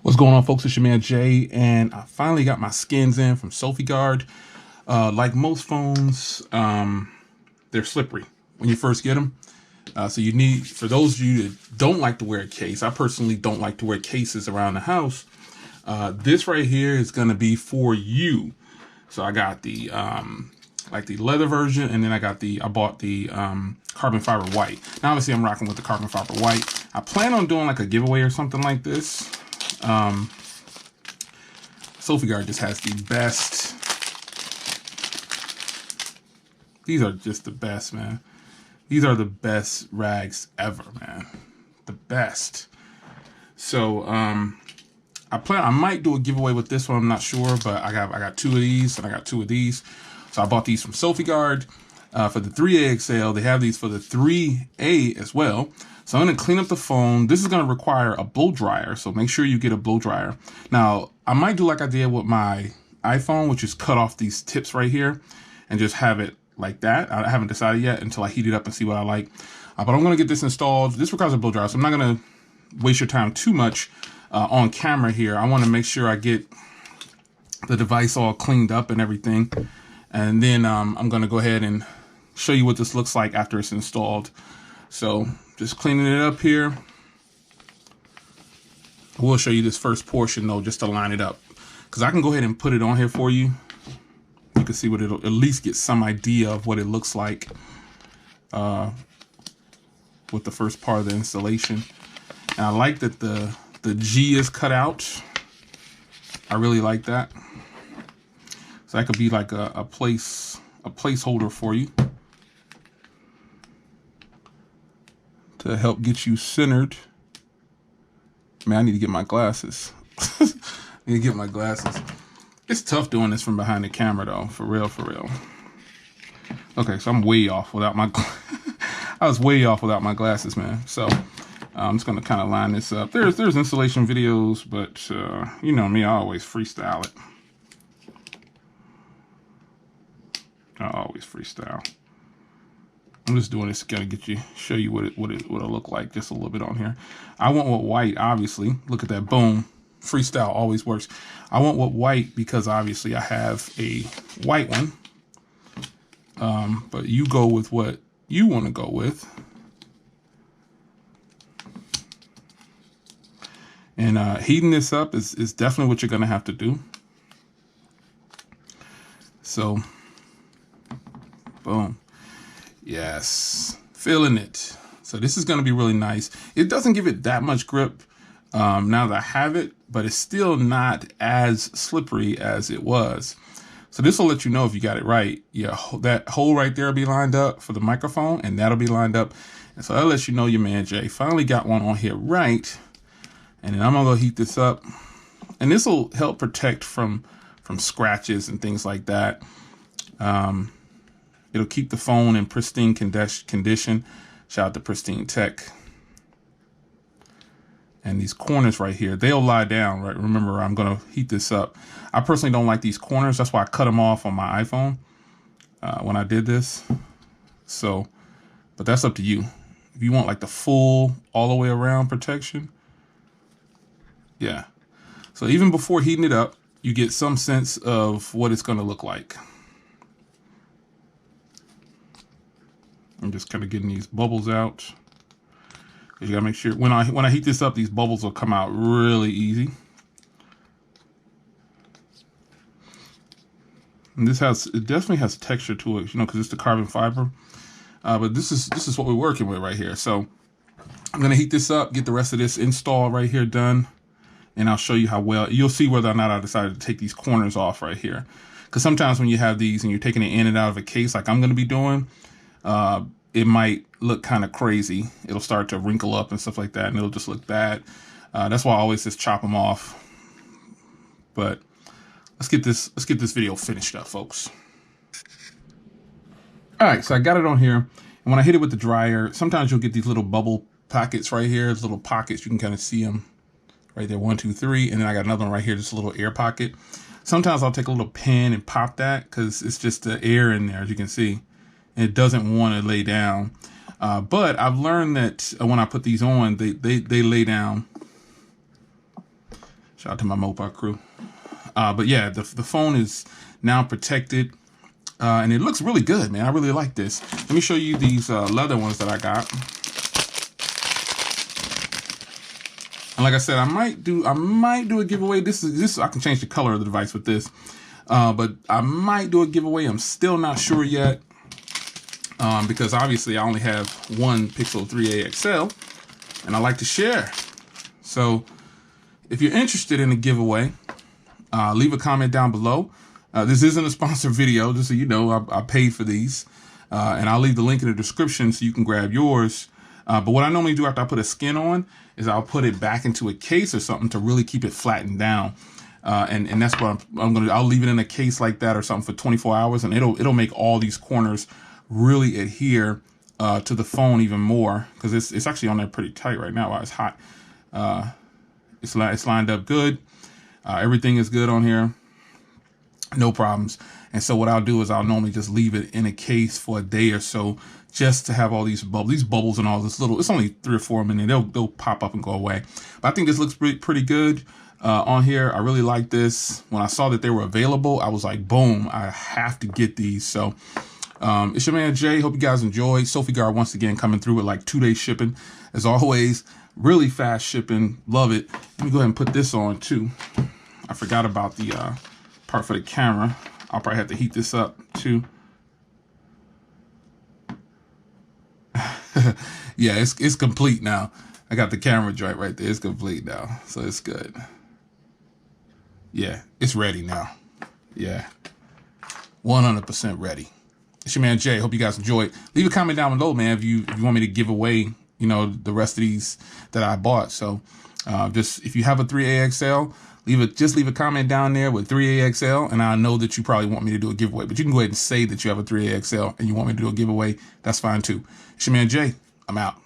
What's going on, folks? It's your man Jay, and I finally got my skins in from SopiGuard. Like most phones, they're slippery when you first get them. So you need, for those of you that don't like to wear a case, I personally don't like to wear cases around the house. This right here is going to be for you. So I got the like the leather version, and then I bought the carbon fiber white. Now obviously I'm rocking with the carbon fiber white. I plan on doing like a giveaway or something like this. SopiGuard just has the best. These are just the best, man. These are the best rags ever, man. The best. So I might do a giveaway with this one. I'm not sure, but I got two of these and I got two of these. So I bought these from SopiGuard for the 3A XL. They have these for the 3A as well. So I'm going to clean up the phone. This is going to require a blow dryer, so make sure you get a blow dryer. Now, I might do like I did with my iPhone, which is cut off these tips right here and just have it like that. I haven't decided yet until I heat it up and see what I like. But I'm going to get this installed. This requires a blow dryer, so I'm not going to waste your time too much on camera here. I want to make sure I get the device all cleaned up and everything. And then I'm going to go ahead and show you what this looks like after it's installed. So just cleaning it up here. I will show you this first portion though, just to line it up, because I can go ahead and put it on here for you. You can see what it'll at least get some idea of what it looks like with the first part of the installation. And I like that the G is cut out. I really like that. So that could be like a placeholder for you to help get you centered. Man, I need to get my glasses. I need to get my glasses. It's tough doing this from behind the camera though, for real, for real. Okay, so I'm way off without my, I was way off without my glasses, man. So I'm just gonna kind of line this up. There's installation videos, but you know me, I always freestyle it. I always freestyle. I'm just doing this to kind of get you, show you what it'll look like just a little bit on here. I went with white, obviously. Look at that, boom. Freestyle always works. I went with white because obviously I have a white one. But you go with what you want to go with. And heating this up is definitely what you're going to have to do. So, boom. Yes, feeling it. So this is going to be really nice. It doesn't give it that much grip now that I have it, but it's still not as slippery as it was. So this will let you know if you got it right. Yeah, that hole right there will be lined up for the microphone, and that'll be lined up. And so that lets you know your man Jay finally got one on here right. And then I'm gonna go heat this up, and this will help protect from scratches and things like that. It'll keep the phone in pristine condition. Shout out to Pristine Tech. And these corners right here, they'll lie down, right? Remember, I'm gonna heat this up. I personally don't like these corners. That's why I cut them off on my iPhone when I did this. So, but that's up to you. If you want like the full, all the way around protection, yeah. So even before heating it up, you get some sense of what it's gonna look like. I'm just kind of getting these bubbles out. You gotta make sure when I heat this up, these bubbles will come out really easy. And it definitely has texture to it, you know, because it's the carbon fiber. But this is what we're working with right here. So I'm gonna heat this up, get the rest of this install right here done, and I'll show you how well you'll see whether or not I decided to take these corners off right here. Because sometimes when you have these and you're taking it in and out of a case, like I'm gonna be doing, it might look kind of crazy. It'll start to wrinkle up and stuff like that, and it'll just look bad. That's why I always just chop them off. But let's get this video finished up, folks. All right, so I got it on here, and when I hit it with the dryer, sometimes you'll get these little bubble pockets right here. These little pockets, you can kind of see them right there, 1, 2, 3, and then I got another one right here, just a little air pocket. Sometimes I'll take a little pin and pop that because it's just the air in there, as you can see. And it doesn't want to lay down. But I've learned that when I put these on, they lay down Shout out to my Mopar crew. But yeah, the phone is now protected. And it looks really good, man. I really like this. Let me show you these leather ones that I got. And like I said, I might do a giveaway. This I can change the color of the device with this. But I might do a giveaway. I'm still not sure yet. Because obviously I only have one Pixel 3a XL and I like to share. So if you're interested in a giveaway, leave a comment down below. This isn't a sponsored video, just so you know, I paid for these. And I'll leave the link in the description so you can grab yours. But what I normally do after I put a skin on is I'll put it back into a case or something to really keep it flattened down. And that's what I'm gonna do. I'll leave it in a case like that or something for 24 hours, and it'll make all these corners really adhere to the phone even more, because it's actually on there pretty tight right now while it's hot. It's lined up good. Everything is good on here. No problems. And so what I'll do is I'll normally just leave it in a case for a day or so, just to have all these bubbles and all this little, it's only 3 or 4 minutes. They'll pop up and go away. But I think this looks pretty good on here. I really like this. When I saw that they were available, I was like, boom, I have to get these. So it's your man Jay. Hope you guys enjoyed. SopiGuard once again coming through with like 2-day shipping. As always, really fast shipping. Love it. Let me go ahead and put this on too. I forgot about the part for the camera. I'll probably have to heat this up too. Yeah, it's complete now. I got the camera joint right there. It's complete now, so it's good. Yeah, it's ready now. Yeah, 100% ready. It's your man Jay. Hope you guys enjoyed. Leave a comment down below, man, if you want me to give away, you know, the rest of these that I bought. So just if you have a 3A XL, just leave a comment down there with 3A XL, and I know that you probably want me to do a giveaway. But you can go ahead and say that you have a 3A XL and you want me to do a giveaway. That's fine too. It's your man Jay. I'm out.